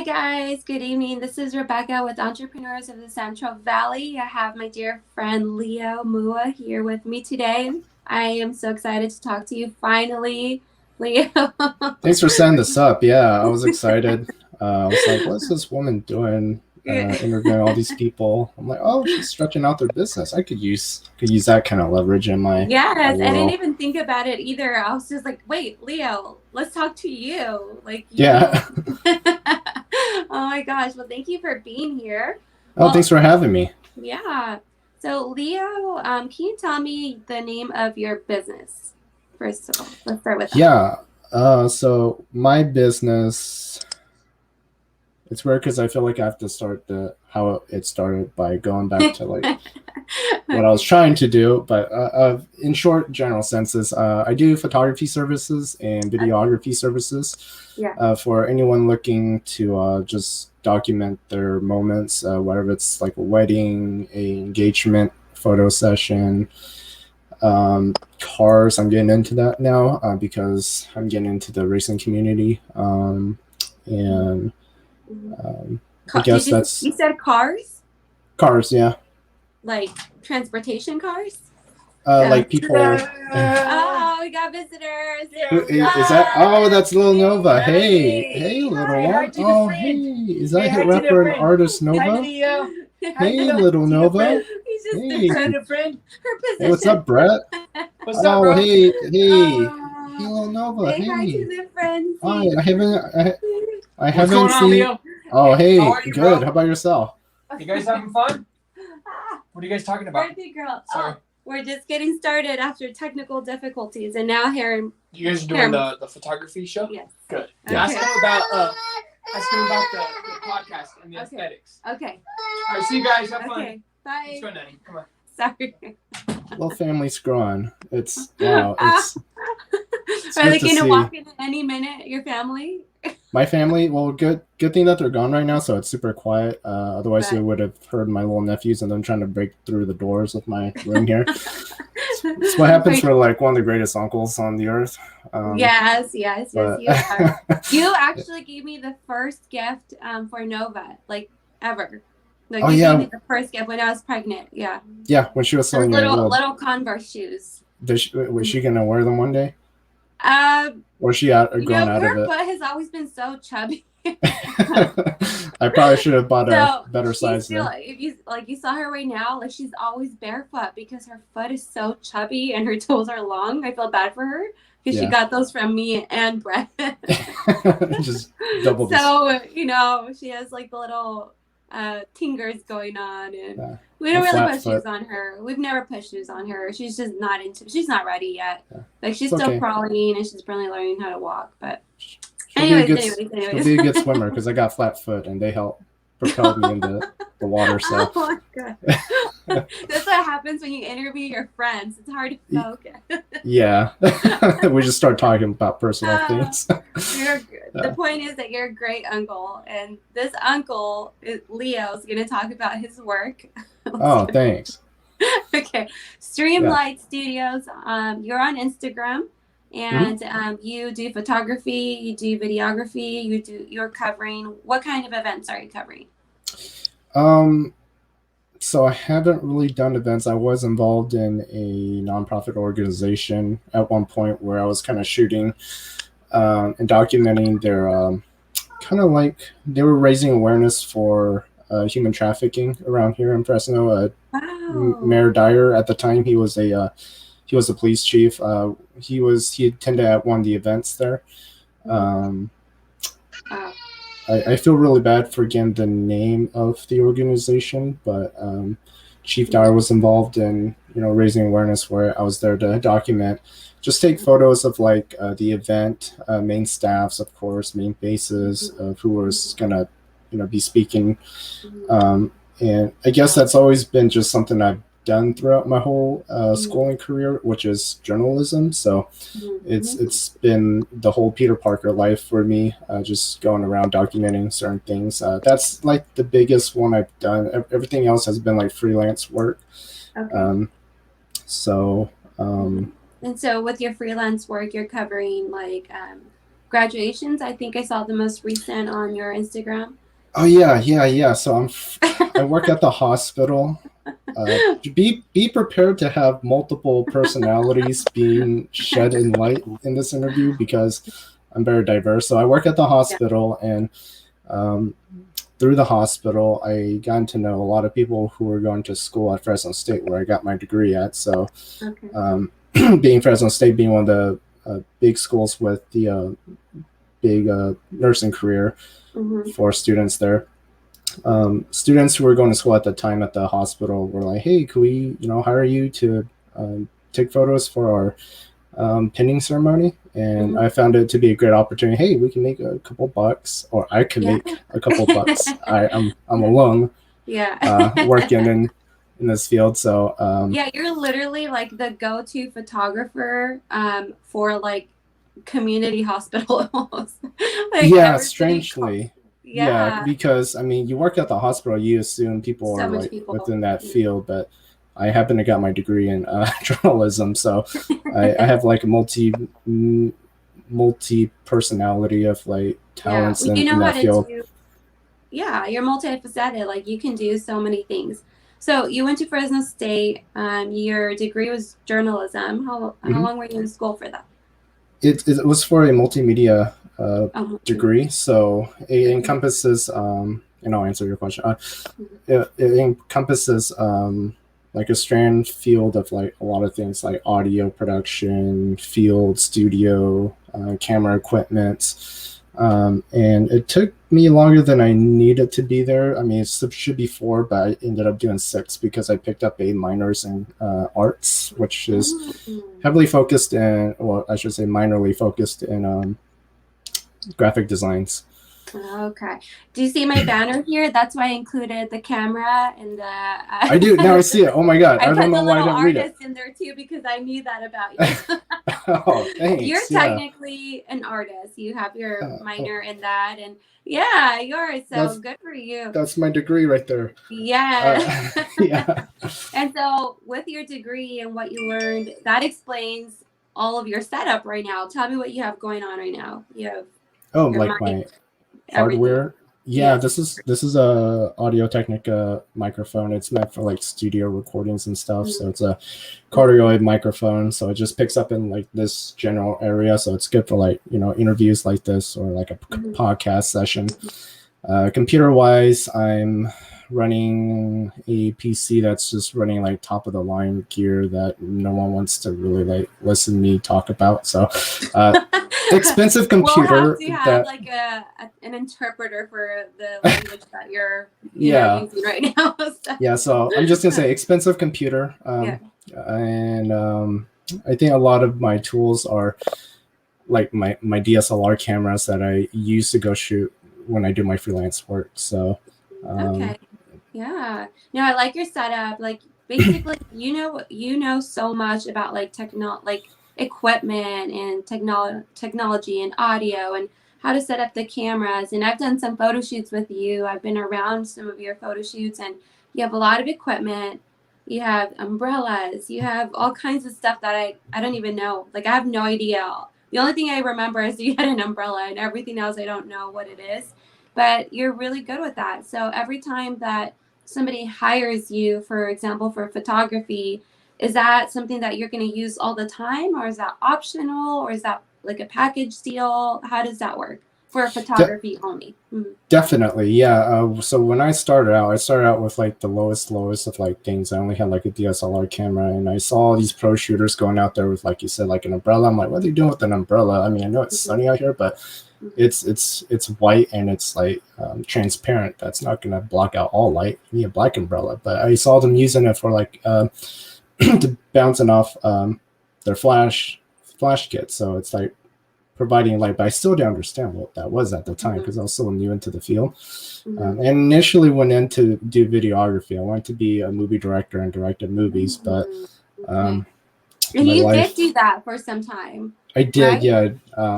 Hi guys, good evening. This is Rebecca with Entrepreneurs of the Central Valley. I have my dear friend Leo Moua here with me today. I am so excited to talk to you finally, Leo. Thanks for setting this up. Yeah, I was excited. I was like, what's this woman doing? Interviewing all these people. I'm like, oh, she's stretching out their business. I could use that kind of leverage in my Yes, I didn't role. even think about it either. I was just like, wait, Leo, let's talk to you. Like you. Yeah. Oh my gosh. Well, thank you for being here. Oh, Well, thanks for having me. yeah. So, Leo, can you tell me the name of your business? First of all, let's start with that. Yeah. So my business, it's weird because I feel like I have to start how it started by going back to like what I was trying to do. But in short, general senses, I do photography services and videography services Yeah. for anyone looking to just document their moments, whether it's like a wedding, a engagement photo session, cars. I'm getting into that now because I'm getting into the racing community. And I guess that's You said cars? cars, yeah. Like transportation cars? Like people. Oh, we got visitors. Is that? Oh, that's Lil Nova. Hey, Hey. hey, little Hi, one. hi to the Oh, friend. hey, is that Hey, hi hit to the rapper and friend. artist Hi, Nova? Lydia. Hey, little Nova. He's just Hey. Hi, the friend. her position. Hey, what's up, Brett? What's up, bro? Hey, hey, Oh. Lil Nova. Say hi to Hey. the friends. Hi, I What's haven't going on, seen. Leo? Oh, hey, How are you, good. bro? How about yourself? You guys having fun? What are you guys talking about? Birthday girl. Sorry. Oh, we're just getting started after technical difficulties, and now here. You guys are doing the photography show? Yes. Good. Yeah. Ask them about the podcast and the aesthetics. Okay. All right, see you guys. Have fun. Okay. Bye. Let's go, Nanny. Come on. Sorry. Little family's growing. It's wow. It's Are they good to gonna see. walk in any minute? Your family? My family. Well, good thing that they're gone right now, so it's super quiet. Otherwise, Right. you would have heard my little nephews and them trying to break through the doors of my room here. It's what happens for like one of the greatest uncles on the earth. Yes, but- you are. You actually gave me the first gift for Nova, like ever. Like Oh, you yeah. gave me the first gift when I was pregnant. Yeah. Yeah, when she was Those selling little Converse shoes. was she gonna wear them one day? Or is she grown out of her it? foot has always been so chubby. I probably should have bought a better size. Still, if you saw her right now, like she's always barefoot because her foot is so chubby and her toes are long. I feel bad for her because she got those from me and Brett. Just double. So she has like the little tingers going on, and we don't really put shoes on her. We've never put shoes on her. She's just not she's not ready yet. Yeah. Like she's still crawling and she's barely learning how to walk. But anyways. She'll be a good swimmer because I got flat foot and they help propel me into the water. So. Oh my god. That's what happens when you interview your friends. It's hard to focus. Yeah. We just start talking about personal things. The point is that you're a great uncle, and this uncle, Leo, is going to talk about his work. Oh, thanks. Okay. Streamlightstudios. You're on Instagram, and you do photography, you do videography, you're covering. What kind of events are you covering? So I haven't really done events. I was involved in a nonprofit organization at one point where I was kind of shooting and documenting their kind of like they were raising awareness for human trafficking around here in Fresno. Wow. Mayor Dyer at the time, he was a police chief. He attended at one of the events there. I feel really bad for getting the name of the organization, but Chief Dyer was involved in raising awareness for it. I was there to document, just take photos of like the event, main staffs, of course, main faces of who was gonna be speaking, and I guess that's always been just something I've done throughout my whole schooling career, which is journalism. So it's been the whole Peter Parker life for me, just going around documenting certain things. That's like the biggest one I've done. Everything else has been like freelance work. Okay. So and so with your freelance work, you're covering like graduations. I think I saw the most recent on your Instagram. Oh yeah. So I work at the hospital. Be prepared to have multiple personalities being shed in light in this interview because I'm very diverse. So I work at the hospital, and through the hospital, I got to know a lot of people who were going to school at Fresno State, where I got my degree at. So, being Fresno State being one of the big schools with the big nursing career for students there. Students who were going to school at the time at the hospital were like, "Hey, could we, hire you to take photos for our pinning ceremony?" And I found it to be a great opportunity. Hey, we can make a couple bucks, or I can make a couple bucks. I'm alone, working in this field. So you're literally like the go-to photographer for like community hospitals. Like, strangely. Yeah, because I mean, you work at the hospital, you assume people are like within that field, but I happen to got my degree in journalism, so I have like a multi personality of like talents in that field. You're multifaceted. Like you can do so many things. So you went to Fresno State. Your degree was journalism. How long were you in school for that? It was for a multimedia degree, so it encompasses and I'll answer your question. It encompasses like a strand field of like a lot of things like audio production, field, studio, camera equipment, and it took me longer than I needed to be there. I mean, it should be 4, but I ended up doing 6 because I picked up a minors in arts, which is heavily focused in, well, I should say minorly focused in graphic designs. Okay. Do you see my banner here? That's why I included the camera and the. I do. Now I see it. Oh my God. I don't know why I don't read it. I put the little artist in there too because I knew that about you. Oh, thanks. You're technically an artist. You have your minor in that, and yours. So good for you. That's my degree right there. Yeah. Yeah. And so with your degree and what you learned, that explains all of your setup right now. Tell me what you have going on right now. You have. Like my hardware. Yeah, this is a Audio-Technica microphone. It's meant for like studio recordings and stuff. So it's a cardioid microphone. So it just picks up in like this general area. So it's good for like, interviews like this or like a podcast session. Computer wise, I'm running a PC that's just running like top of the line gear that no one wants to really like listen to me talk about. So expensive computer. We'll have to have like an interpreter for the language that you're using right now. Yeah, so I'm just gonna say expensive computer. And I think a lot of my tools are like my DSLR cameras that I use to go shoot when I do my freelance work. So okay. Yeah. No, I like your setup. Like basically, you know so much about like equipment and technology and audio and how to set up the cameras. And I've done some photo shoots with you. I've been around some of your photo shoots, and you have a lot of equipment. You have umbrellas. You have all kinds of stuff that I don't even know. Like I have no idea. The only thing I remember is you had an umbrella, and everything else I don't know what it is. But you're really good with that. So every time that somebody hires you, for example, for photography, is that something that you're going to use all the time, or is that optional, or is that like a package deal? How does that work for photography only? Definitely, yeah. So when I started out with like the lowest of like things. I only had like a DSLR camera, and I saw all these pro shooters going out there with, like you said, like an umbrella. I'm like, what are you doing with an umbrella? I mean, I know it's sunny out here, but it's white and it's like transparent. That's not gonna block out all light. You need a black umbrella. But I saw them using it for like to bouncing off their flash kits. So it's like providing light, but I still didn't understand what that was at the time because I was so new into the field. And initially went in to do videography. I wanted to be a movie director and directed movies, but and you did do that for some time. I did, right? Yeah.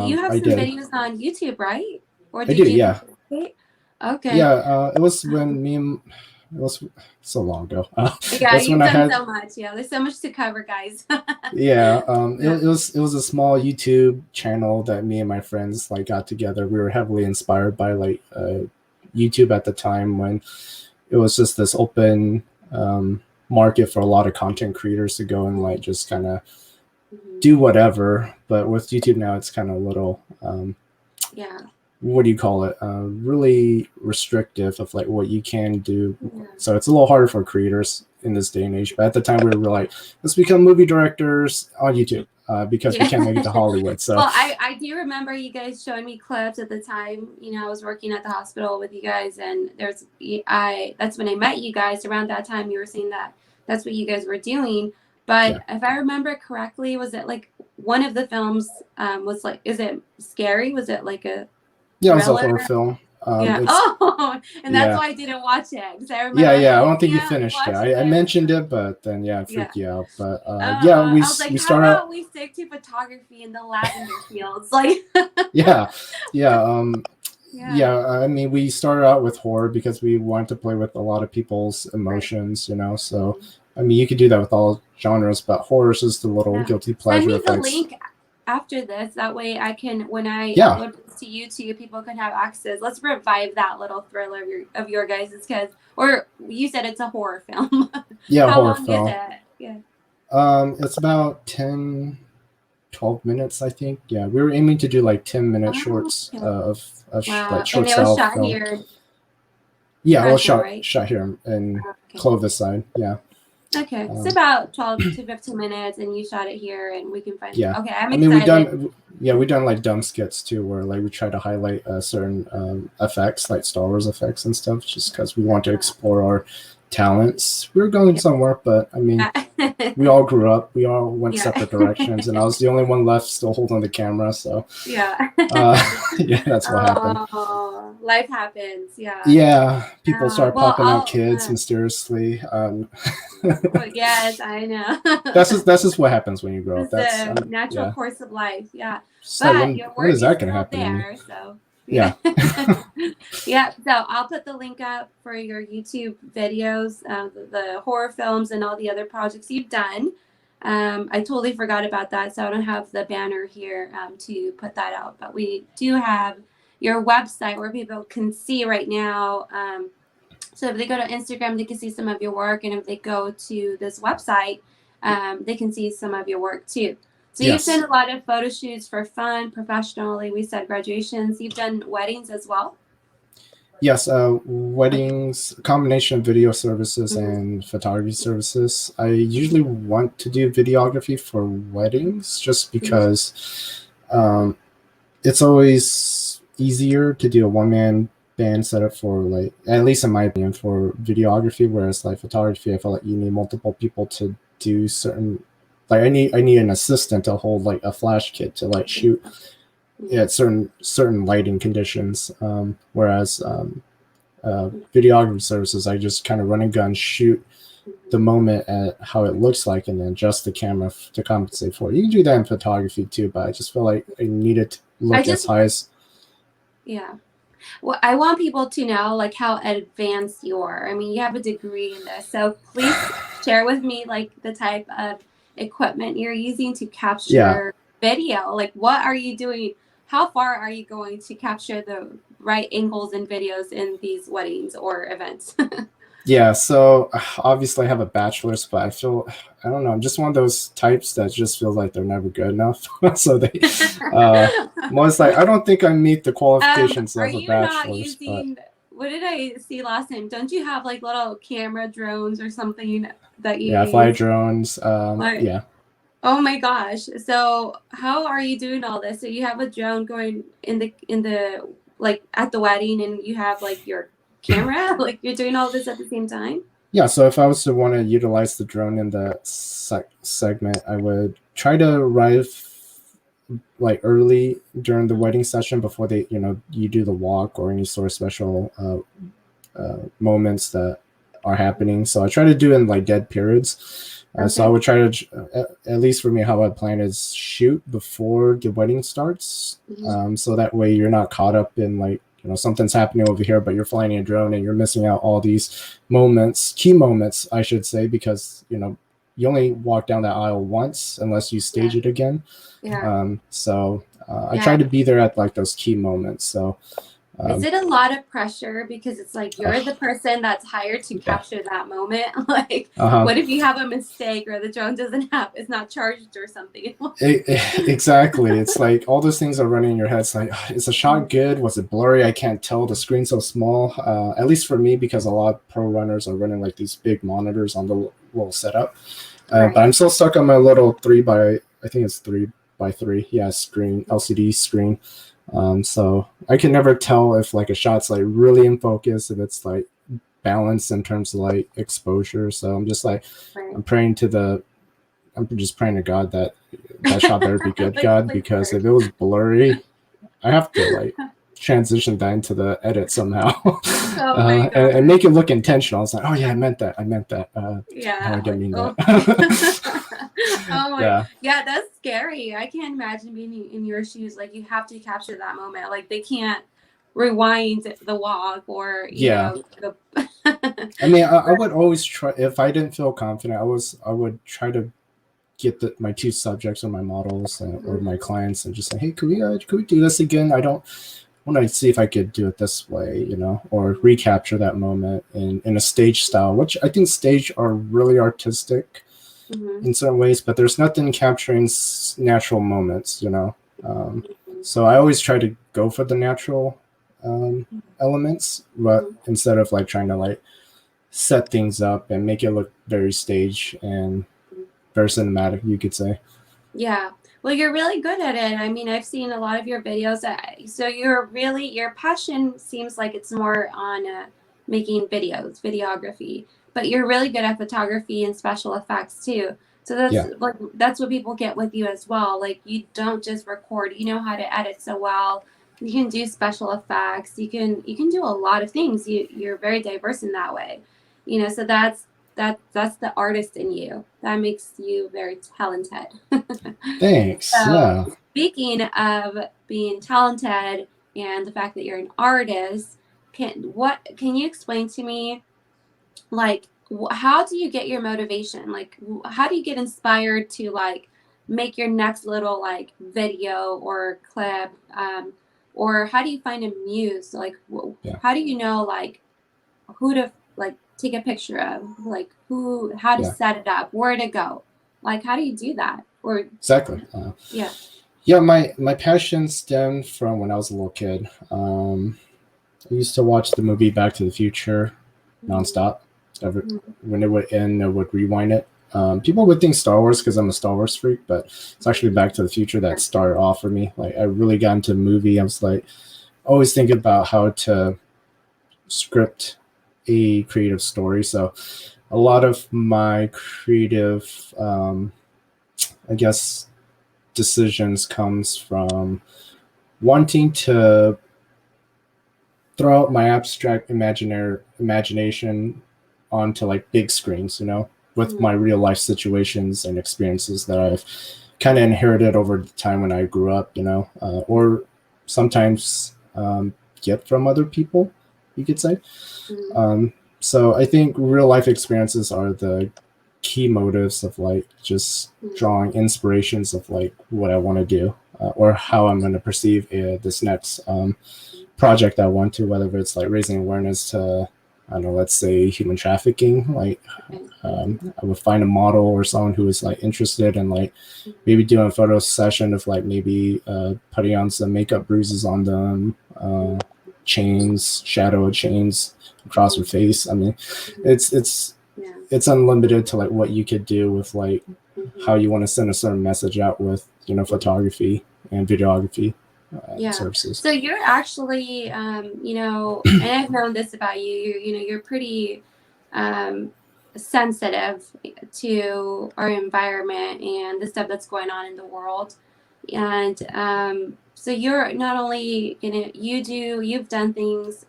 You have some videos on YouTube, right? Or did I do, yeah. Okay. Yeah, it was when was so long ago. Yeah, you've done so much. Yeah, there's so much to cover, guys. Yeah, it was a small YouTube channel that me and my friends like got together. We were heavily inspired by like YouTube at the time, when it was just this open market for a lot of content creators to go and like just kind of do whatever. But with YouTube now, it's kind of a little what do you call it? Really restrictive of like what you can do. Yeah. So it's a little harder for creators in this day and age. But at the time, we were like, let's become movie directors on YouTube because we can't make it to Hollywood. So well, I do remember you guys showing me clips at the time. You know, I was working at the hospital with you guys, and that's when I met you guys. Around that time, you were saying that that's what you guys were doing. But if I remember correctly, was it like one of the films was like, is it scary? Was it like a it was a horror film. And that's why I didn't watch it. I remember, I don't think you finished it. I mentioned it, but then it freaked you out. But we started. How about we stick to photography in the lavender fields? Like I mean, we started out with horror because we wanted to play with a lot of people's emotions, you know. So I mean, you could do that with all genres, but horror is just a little guilty pleasure. Send me the link after this. That way I can, when I upload this to YouTube, people can have access. Let's revive that little thriller of your guys', because, or you said it's a horror film. Yeah, How horror long film. is it? Yeah. It's about 12 minutes, I think. Yeah, we were aiming to do like 10-minute shorts of like short and it was shot here. Yeah, it was shot here in Clovis side. Yeah. Okay, it's about 12 to 15 minutes, and you shot it here, and we can find. Yeah. Okay, I'm excited. we done like dumb skits too, where like we try to highlight certain effects, like Star Wars effects and stuff, just because we want to explore our talents. We were going somewhere, but I mean, we all grew up. We all went separate directions, and I was the only one left still holding the camera. So that's what happened. Life happens. Yeah, people start popping out kids mysteriously. Yes, I know. That's just what happens when you grow up. That's the natural course of life. Yeah, but when is that going to happen? There, so. Yeah. So I'll put the link up for your YouTube videos, the horror films, and all the other projects you've done. I totally forgot about that, so I don't have the banner here to put that out. But we do have your website where people can see right now. So if they go to Instagram, they can see some of your work, and if they go to this website, they can see some of your work too. So you've done a lot of photo shoots for fun, professionally. We said graduations. You've done weddings as well? Yes, weddings, combination of video services and photography services. I usually want to do videography for weddings just because it's always easier to do a one-man band setup for, like, at least in my opinion, for videography, whereas like photography, I feel like you need multiple people to do certain. Like I need an assistant to hold like a flash kit to like shoot at certain lighting conditions. Whereas videography services, I just kind of run and gun, shoot the moment at how it looks like, and then adjust the camera to compensate for it. You can do that in photography too, but I just feel like I need it to look as high as. Yeah. Well, I want people to know like how advanced you are. I mean, you have a degree in this, so please share with me like the type of equipment you're using to capture video. Like, what are you doing? How far are you going to capture the right angles and videos in these weddings or events? So obviously I have a bachelor's, but I don't know, I'm just one of those types that just feels like they're never good enough. So they most like, I don't think I meet the qualifications of a bachelor's. Are you not using, what did I see last time? Don't you have like little camera drones or something that you use? Fly drones. Oh my gosh. So how are you doing all this? So you have a drone going in the like at the wedding, and you have like your camera, like you're doing all this at the same time? Yeah, so if I was to want to utilize the drone in the segment, I would try to arrive like early during the wedding session before they, you do the walk or any sort of special moments that are happening. So I try to do it in like dead periods. So I would try to, at least for me, how I plan is shoot before the wedding starts. So that way you're not caught up in like, you know, something's happening over here, but you're flying a drone and you're missing out all these moments, key moments, I should say, because, you know, you only walk down that aisle once unless you stage it again. So I try to be there at like those key moments. So is it a lot of pressure because it's like you're the person that's hired to capture that moment? Like, what if you have a mistake or the drone it's not charged or something? Exactly. It's like all those things are running in your head. It's like, is the shot good? Was it blurry? I can't tell. The screen's so small. At least for me, because a lot of pro runners are running like these big monitors on the little setup. But I'm still stuck on my little 3x3 screen, LCD screen. So I can never tell if like a shot's like really in focus, if it's like balanced in terms of like exposure. So I'm just like, I'm just praying to God that shot better be good, God, because if it was blurry, I have to like transition that into the edit somehow. And make it look intentional. I was like, oh yeah, I meant that. I didn't mean that. Yeah, that's scary. I can't imagine being in your shoes. Like, you have to capture that moment. Like, they can't rewind the walk or you know. I mean, I would always try, if I didn't feel confident, I would try to get my two subjects or my models or my clients and just say, hey, could we do this again? I want to see if I could do it this way, you know, or recapture that moment in a stage style, which I think stage are really artistic in certain ways, but there's nothing capturing natural moments, you know. So I always try to go for the natural elements, but instead of like trying to like set things up and make it look very staged and very cinematic, you could say. Yeah. Well, you're really good at it. I mean, I've seen a lot of your videos. So your passion seems like it's more on making videos, videography, but you're really good at photography and special effects too. So that's what people get with you as well. Like, you don't just record, you know how to edit so well. You can do special effects. You can do a lot of things. You're very diverse in that way. You know, so that's the artist in you. That makes you very talented. Thanks. So, speaking of being talented and the fact that you're an artist, can you explain to me, like, how do you get your motivation? Like, how do you get inspired to like make your next little like video or clip, or how do you find a muse? Like, how do you know like who to like take a picture of, like how to set it up, where to go, like how do you do that? Or exactly. My passion stemmed from when I was a little kid. I used to watch the movie Back to the Future nonstop. When it would end, I would rewind it. People would think Star Wars because I'm a Star Wars freak, but it's actually Back to the Future that started off for me. Like, I really got into the movie. I was like always thinking about how to script a creative story. So a lot of my creative I guess decisions comes from wanting to throw out my abstract imagination onto like big screens, you know, with my real life situations and experiences that I've kind of inherited over the time when I grew up, you know, or sometimes get from other people, you could say. So I think real life experiences are the key motives of like just drawing inspirations of like what I want to do or how I'm going to perceive this next project I want to, whether it's like raising awareness to, I don't know, let's say human trafficking. Like I would find a model or someone who is like interested in like maybe doing a photo session of like maybe putting on some makeup bruises on them, shadow chains across her face. I mean, it's unlimited to like what you could do with like how you want to send a certain message out with, you know, photography and videography services. So you're actually, you know, and I've known this about you. You're pretty sensitive to our environment and the stuff that's going on in the world. And so you're not only you've done things,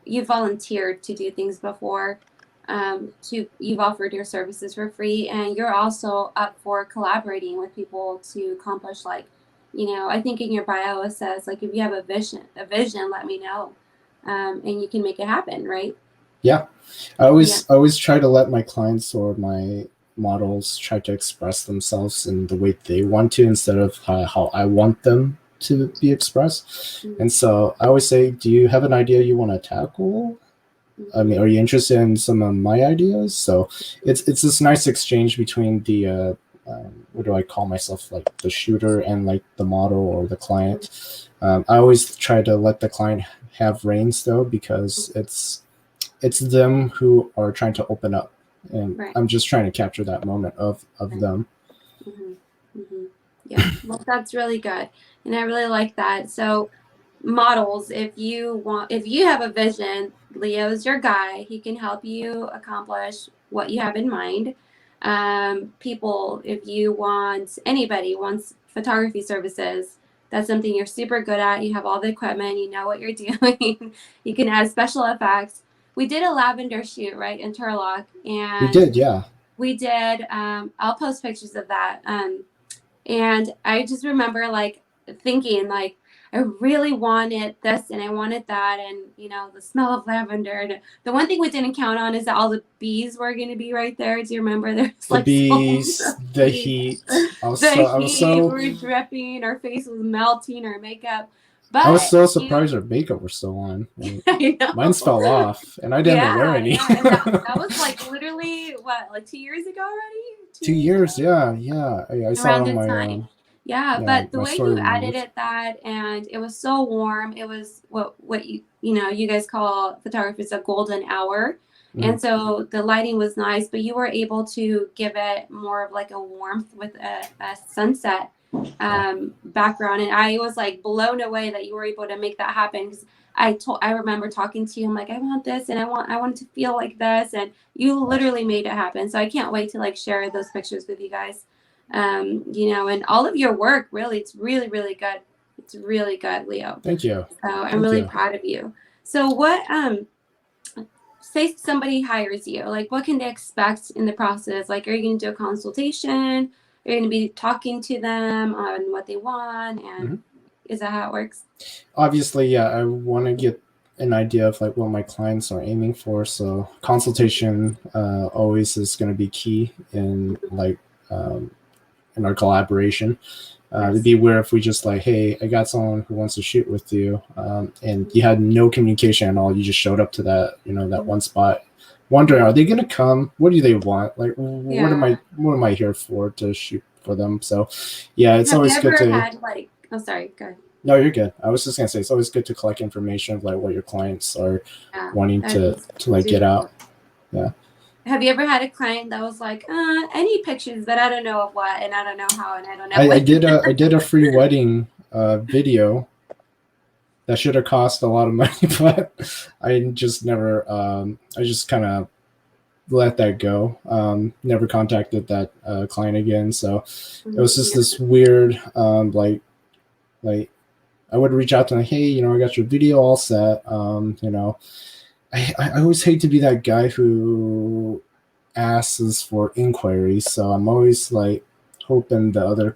you've volunteered to do things before. You've offered your services for free, and you're also up for collaborating with people to accomplish like I think in your bio it says like if you have a vision, let me know, and you can make it happen, right? Yeah, I always try to let my clients or my models try to express themselves in the way they want to instead of how I want them to be expressed. Mm-hmm. And so I always say, do you have an idea you want to tackle? Mm-hmm. I mean, are you interested in some of my ideas? So it's this nice exchange between the what do I call myself, like the shooter and like the model or the client. I always try to let the client have reins though, because it's them who are trying to open up, and right. I'm just trying to capture that moment of right. them. Mm-hmm. Mm-hmm. Yeah, well, that's really good, and I really like that. So models, if you have a vision, Leo's your guy. He can help you accomplish what you have in mind. People, if anybody wants photography services, that's something you're super good at. You have all the equipment, you know what you're doing. You can add special effects. We did a lavender shoot, right, in Turlock, and We did, yeah. We did. I'll post pictures of that. And I just remember like thinking like, I really wanted this and I wanted that, and the smell of lavender. And the one thing we didn't count on is that all the bees were going to be right there. Do you remember? There's the like bees, the bees. Heat. We were dripping. Our face was melting. Our makeup. But I was so surprised our makeup was still on. I know. Mine fell off, and I didn't wear any. Yeah. And that was like literally what, like 2 years ago already? 2 years, yeah. I saw it on my time. Yeah, but the way you edited that, and it was so warm. It was what you guys call photographers a golden hour. Mm-hmm. And so the lighting was nice, but you were able to give it more of like a warmth with a sunset background. And I was like blown away that you were able to make that happen, because I remember talking to you. I'm like, I want this, and I want it to feel like this, and you literally made it happen. So I can't wait to like share those pictures with you guys. And all of your work, really, it's really, really good. It's really good, Leo. Thank you. So I'm really proud of you. So what, say somebody hires you, like what can they expect in the process? Like, are you going to do a consultation? Are you going to be talking to them on what they want? And is that how it works? Obviously, yeah. I want to get an idea of like what my clients are aiming for. So consultation always is going to be key in like, in our collaboration. It'd be weird if we just like, hey, I got someone who wants to shoot with you, and you had no communication at all. You just showed up to that, that one spot, wondering, are they gonna come? What do they want? Like, what am I here for, to shoot for them? So, yeah, it's always good to. Oh, sorry, go ahead. No, you're good. I was just gonna say it's always good to collect information of like what your clients are wanting to like get out. Yeah. Have you ever had a client that was like, I need pictures, but I don't know of what, and I don't know how, and I don't know. I did a free wedding video that should have cost a lot of money, but I just never. I just kind of let that go. Never contacted that client again. So it was just this weird, like I would reach out to them, hey, I got your video all set. I always hate to be that guy who asks for inquiries, so I'm always like hoping the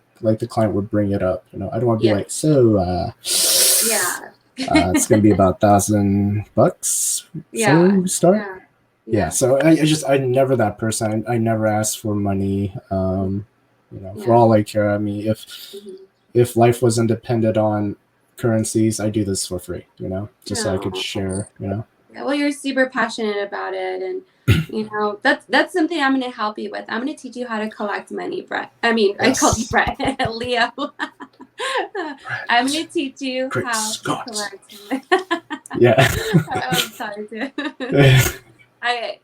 client would bring it up. I don't want to be like, so it's gonna be about $1,000 to start. Yeah. So I'm never that person. I never ask for money. For all I care. I mean, if life wasn't dependent on currencies, I do this for free. Just so I could share. Well, you're super passionate about it, and that's something I'm going to help you with. I'm going to teach you how to collect money, Brett. I mean, yes. I called you Brett, Leo. I'm going to teach you how to collect money. Yeah. I'm sorry too.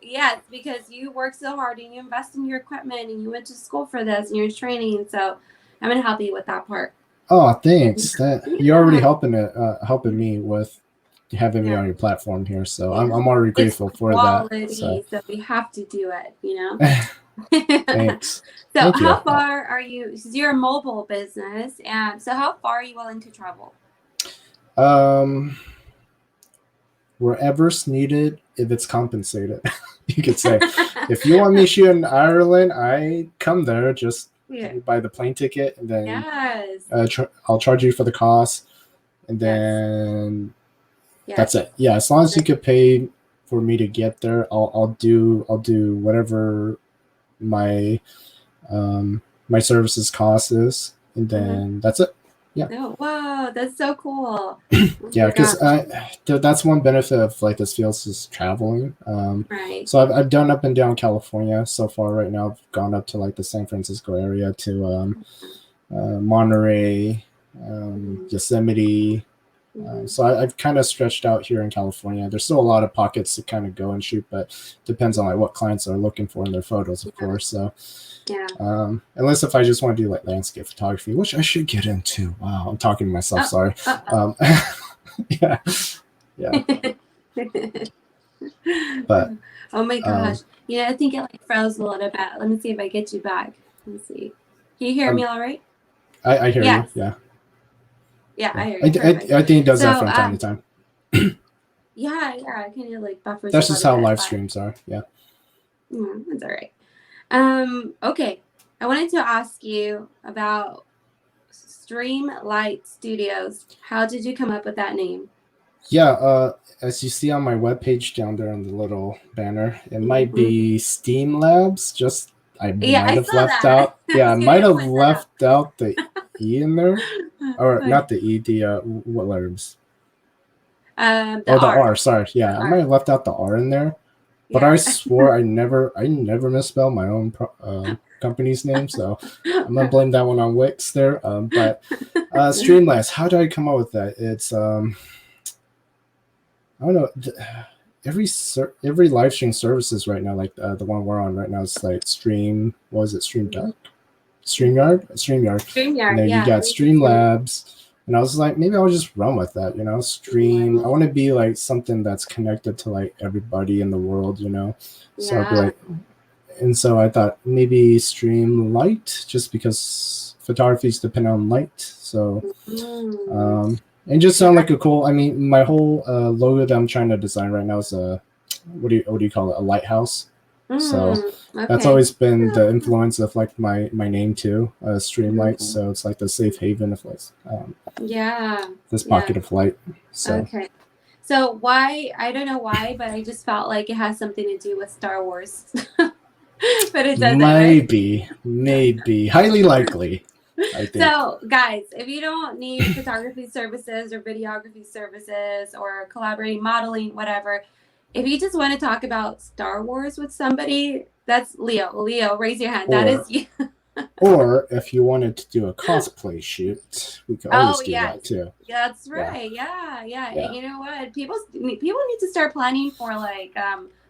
Yes, because you work so hard and you invest in your equipment and you went to school for this and you're training. So I'm going to help you with that part. Oh, thanks. You're already helping me with having me on your platform here, so I'm already grateful for that. So we have to do it, Thanks. So how far are you? Because you're a mobile business, and so how far are you willing to travel? Wherever's needed, if it's compensated, you could say. If you want me to shoot in Ireland, I come there. Just Yeah. You buy the plane ticket, and then Yes. I'll charge you for the cost, and then that's it. Yeah, as long as you could pay for me to get there, I'll do whatever my my services cost is, and then that's it. Yeah. Oh, wow, that's so cool. Yeah, because that's one benefit of like this field is traveling. Right. So I've done up and down California so far. Right now, I've gone up to like the San Francisco area, to Monterey, Yosemite. So I've kind of stretched out here in California. There's still a lot of pockets to kind of go and shoot, but depends on like what clients are looking for in their photos, of course. So unless if I just want to do like landscape photography, which I should get into. Wow, I'm talking to myself. Sorry. Yeah. But oh my gosh, I think it like froze a little bit. Let me see if I get you back. Let me see. Can you hear me all right? I hear you. Yeah, I hear you. I think it does that from time to time. Yeah, kind of like buffers. That's just how live streams are. Yeah. That's all right. Okay, I wanted to ask you about Streamlightstudios. How did you come up with that name? Yeah, as you see on my webpage down there on the little banner, it might be Steam Labs. I might have left out. Yeah, I might have left out the E in there, or not the E. The what letters? The R. Sorry. Yeah, I might have left out the R in there. But I swore I never misspelled my own company's name, so I'm gonna blame that one on Wix there. But Streamlabs, how did I come up with that? It's I don't know. Every live stream services right now, like the one we're on right now, is like StreamYard. And then you got Streamlabs. And I was like, maybe I'll just run with that, stream. I want to be like something that's connected to like everybody in the world, So I'd be like, and so I thought maybe stream light, just because photography's depend on light. So, and just sound like a cool. I mean, my whole logo that I'm trying to design right now is what do you call it? A lighthouse. So that's always been the influence of like my name too, Streamlight. So it's like the safe haven of like this pocket of light. So so why, I don't know why, but I just felt like it has something to do with Star Wars. But it doesn't. Maybe highly likely, I think. So guys, if you don't need photography services or videography services or collaborating, modeling, whatever, if you just want to talk about Star Wars with somebody, that's Leo. Leo, raise your hand. That is you. Or if you wanted to do a cosplay shoot, we could always do that too. That's right. Yeah. And you know what? People need to start planning for like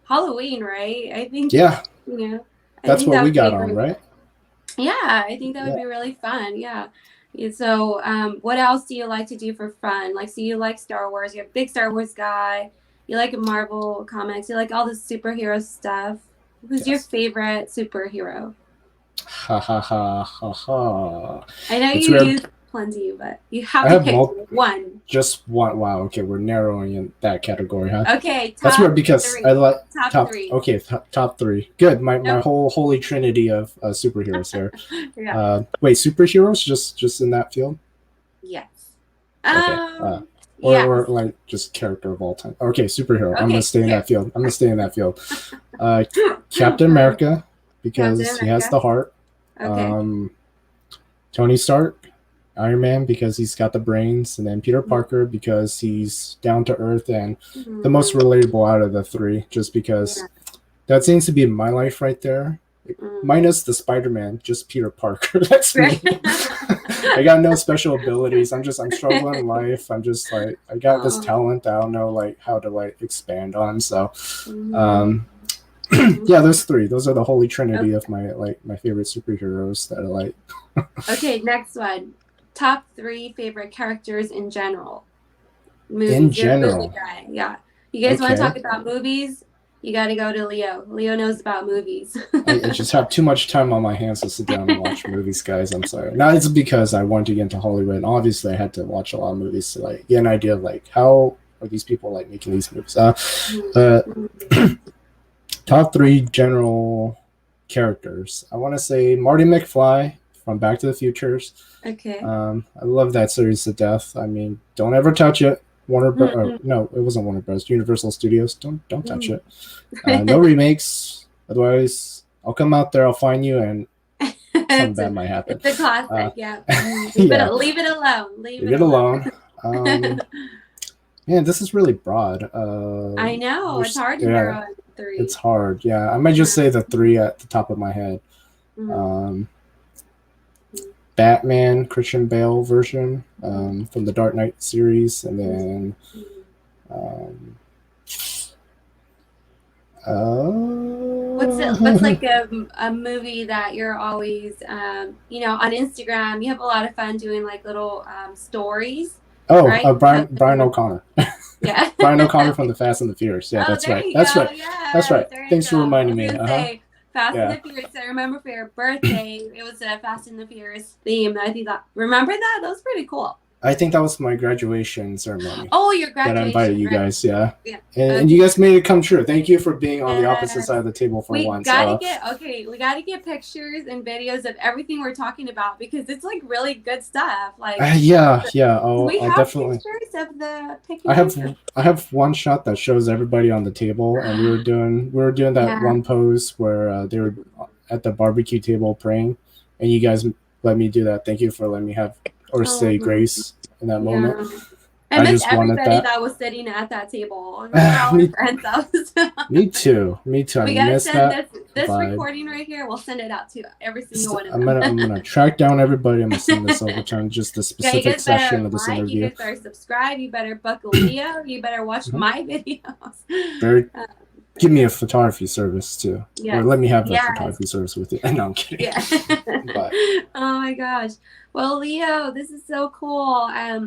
Halloween, right? I think. Yeah. That's what we got on, right? Yeah, I think that would be really fun. Yeah. So, what else do you like to do for fun? Like, so you like Star Wars. You're a big Star Wars guy. You like Marvel comics. You like all the superhero stuff. Who's your favorite superhero? Ha ha ha ha ha. I know you use plenty, but you have to pick one. Just one. Wow. Okay, we're narrowing in that category, huh? Okay. That's weird because I like top three. Okay, top three. Good. My whole holy trinity of superheroes here. Wait, superheroes? Just in that field? Yes. Okay. Or like just character of all time. Okay, superhero. I'm gonna stay in that field. Captain America, because he has the heart. Okay. Tony Stark, Iron Man, because he's got the brains, and then Peter Parker because he's down to earth and the most relatable out of the three, just because that seems to be my life right there. Minus the Spider-Man, just Peter Parker. That's me. I got no special abilities. I'm struggling in life. I'm just like, I got this talent that I don't know like how to like expand on. So yeah, those three. Those are the holy trinity of my favorite superheroes that I like. Okay, next one. Top 3 favorite characters in general. Movies. In general. Yeah. You guys want to talk about movies? You got to go to Leo. Leo knows about movies. I just have too much time on my hands to sit down and watch movies, guys. I'm sorry. Now it's because I wanted to get into Hollywood, and obviously I had to watch a lot of movies to like get an idea of like how are these people like making these movies. Top 3 general characters. I want to say Marty McFly from Back to the Futures. Okay. I love that series to death. I mean, don't ever touch it. No, it wasn't Warner Bros. Universal Studios. Don't touch it. No remakes. Otherwise, I'll come out there. I'll find you, and something bad might happen. It's a classic. Yeah. Leave it alone. Leave it alone. Man, this is really broad. I know. It's hard to narrow it 3. It's hard. Yeah, I might just say the 3 at the top of my head. Batman, Christian Bale version from the Dark Knight series, and then what's like a movie that you're always on Instagram? You have a lot of fun doing like little stories. Oh, right? Brian O'Connor. Yeah. Brian O'Connor from the Fast and the Furious. Yeah, that's right. That's right. Yeah, that's right. Thanks for reminding me. Fast and the Furious. I remember for your birthday, it was a Fast and the Furious theme. I think remember that? That was pretty cool. I think that was my graduation ceremony. Oh, your graduation. That I invited you guys, yeah. Yeah. And you guys made it come true. Thank you for being on the opposite side of the table for once. We gotta get pictures and videos of everything we're talking about because it's like really good stuff. Like yeah. I'll have definitely pictures of the I have one shot that shows everybody on the table, and we were doing that one pose where they were at the barbecue table praying, and you guys let me do that. Thank you for letting me say grace in that moment. I miss everybody that was sitting at that table. Me too. We gotta send this recording right here. We'll send it out to every single one of them. I'm gonna track down everybody. I'm gonna send this over to just the specific session of this interview. You guys better subscribe. You better book a Leo. You better watch my videos. Give me a photography service too, or let me have a photography service with you. No, I'm kidding. Yeah. Oh my gosh. Well, Leo, this is so cool. I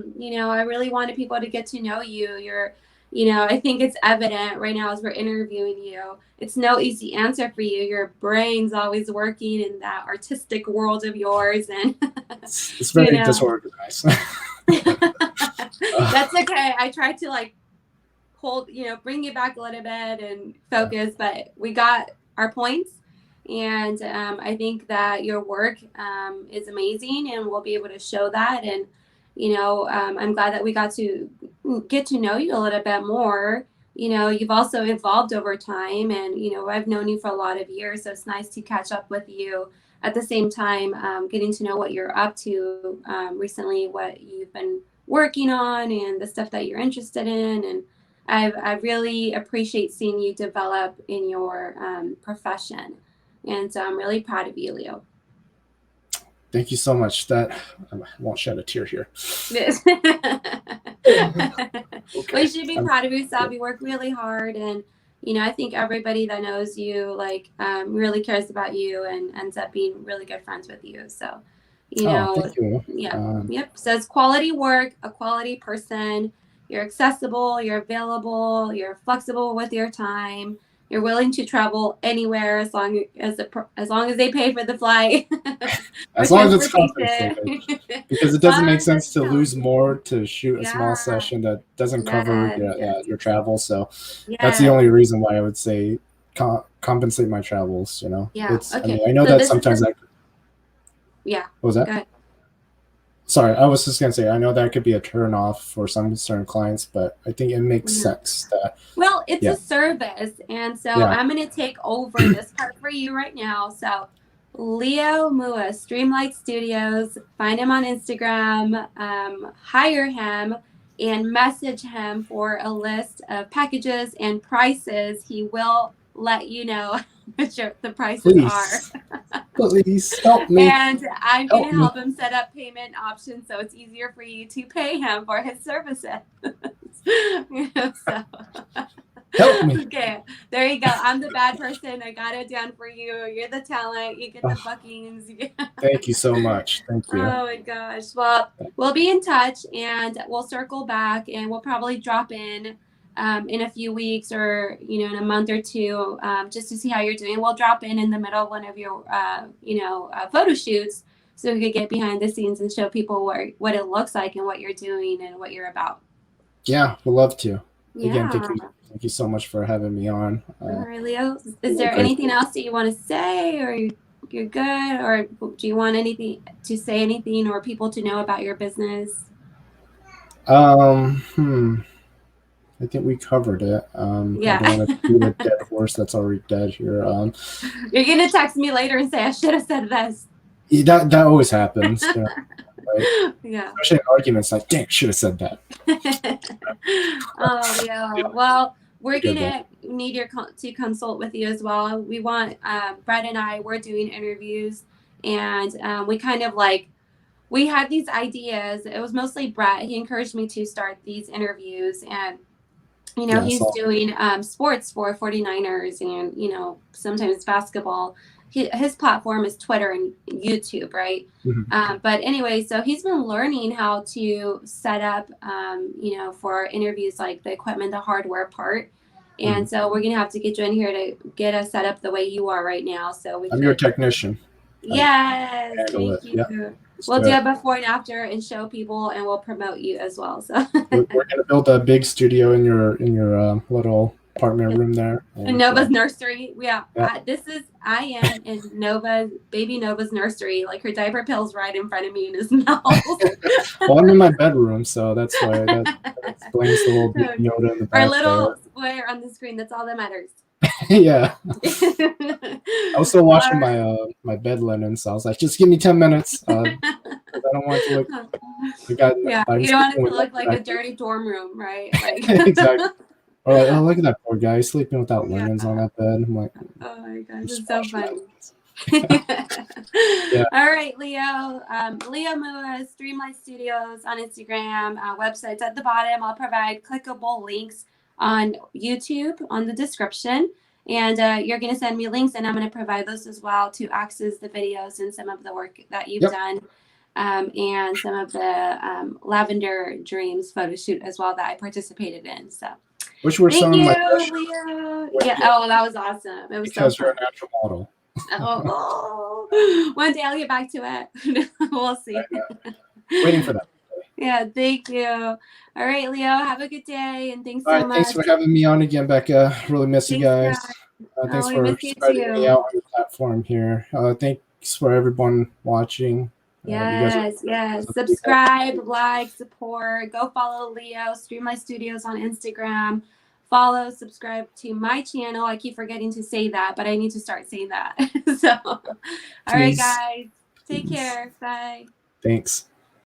really wanted people to get to know you. I think it's evident right now as we're interviewing you. It's no easy answer for you. Your brain's always working in that artistic world of yours, and it's very disorganized. That's okay. I tried to bring you back a little bit and focus, but we got our points. And I think that your work is amazing, and we'll be able to show that. And, I'm glad that we got to get to know you a little bit more. You've also evolved over time, and, I've known you for a lot of years. So it's nice to catch up with you at the same time, getting to know what you're up to recently, what you've been working on, and the stuff that you're interested in. And I really appreciate seeing you develop in your profession. And so I'm really proud of you, Leo. Thank you so much. I won't shed a tear here. Well, you should be proud of yourself. You work really hard. And, I think everybody that knows you, really cares about you and ends up being really good friends with you. So, thank you. Yep. So it's quality work, a quality person. You're accessible, you're available, you're flexible with your time. You're willing to travel anywhere as long as they pay for the flight. As long as it's compensated, because it doesn't make sense to lose more to shoot a small session that doesn't cover your travel. So that's the only reason why I would say compensate my travels. Yeah. I know that sometimes Yeah. What was that? Go ahead. Sorry, I was just going to say, I know that could be a turn off for some certain clients, but I think it makes sense. Well, it's a service. And so I'm going to take over this part for you right now. So Leo Moua, Streamlight Studios, find him on Instagram, hire him, and message him for a list of packages and prices. He will let you know what the prices are. Please help me. And I'm going to help him set up payment options so it's easier for you to pay him for his services. Help me. Okay, there you go. I'm the bad person. I got it down for you. You're the talent. You get the bookings. Thank you so much. Thank you. Oh my gosh. Well, we'll be in touch, and we'll circle back, and we'll probably drop in a few weeks or in a month or two, just to see how you're doing. We'll drop in the middle of one of your photo shoots, so we could get behind the scenes and show people what it looks like and what you're doing and what you're about. Yeah, we'd love to. Again, thank you so much for having me on. All right, Leo, is there anything else that you want to say, or you're good, or do you want anything to say, anything, or people to know about your business? I think we covered it. Yeah. I don't want to beat a dead horse that's already dead here. You're gonna text me later and say I should have said this. Yeah, that always happens. You know, right? Yeah. Especially in arguments, like, dang, should have said that. Oh yeah. Well, we're gonna need to consult with you as well. We want Brett and I. We're doing interviews, and we kind of like. We had these ideas. It was mostly Brett. He encouraged me to start these interviews, and he's doing sports for 49ers and, sometimes basketball. His platform is Twitter and YouTube, right? Mm-hmm. But anyway, so he's been learning how to set up, for interviews, like the equipment, the hardware part. And so we're going to have to get you in here to get us set up the way you are right now. So I'm your technician. Yes, thank you. Yeah. We'll do it before and after and show people, and we'll promote you as well. So we're gonna build a big studio in your little apartment room there. In Nova's nursery. Yeah. I am in baby Nova's nursery. Like, her diaper pill's right in front of me in his mouth. Well, I'm in my bedroom, so that's why that explains the little Yoda in the back. Our little square on the screen. That's all that matters. Yeah. I was still washing my bed linen, so I was like, just give me 10 minutes. I don't want to look. You don't want it to look like a dirty dorm room, right? Like, exactly. Or like, oh, look at that poor guy sleeping without linens on that bed. I'm like, oh my gosh, it's so funny. All right, Leo. Leo Moua, Streamlight Studios on Instagram. Websites at the bottom. I'll provide clickable links on YouTube on the description, and you're going to send me links, and I'm going to provide those as well to access the videos and some of the work that you've done, and some of the Lavender Dreams photo shoot as well that I participated in. So which were some of my Leo. Yeah. Oh, that was awesome. It was because so you're a natural model. One day I'll get back to it. We'll see. Waiting for that. Yeah, thank you. All right, Leo, have a good day, and thanks so much. Thanks for having me on again, Becca. Really miss you guys. Thanks for spreading me out on your platform here. Thanks for everyone watching. Yes. Subscribe, like, support. Go follow Leo, Streamlight Studios on Instagram. Follow, subscribe to my channel. I keep forgetting to say that, but I need to start saying that. So, all right, guys. Take care. Bye. Thanks.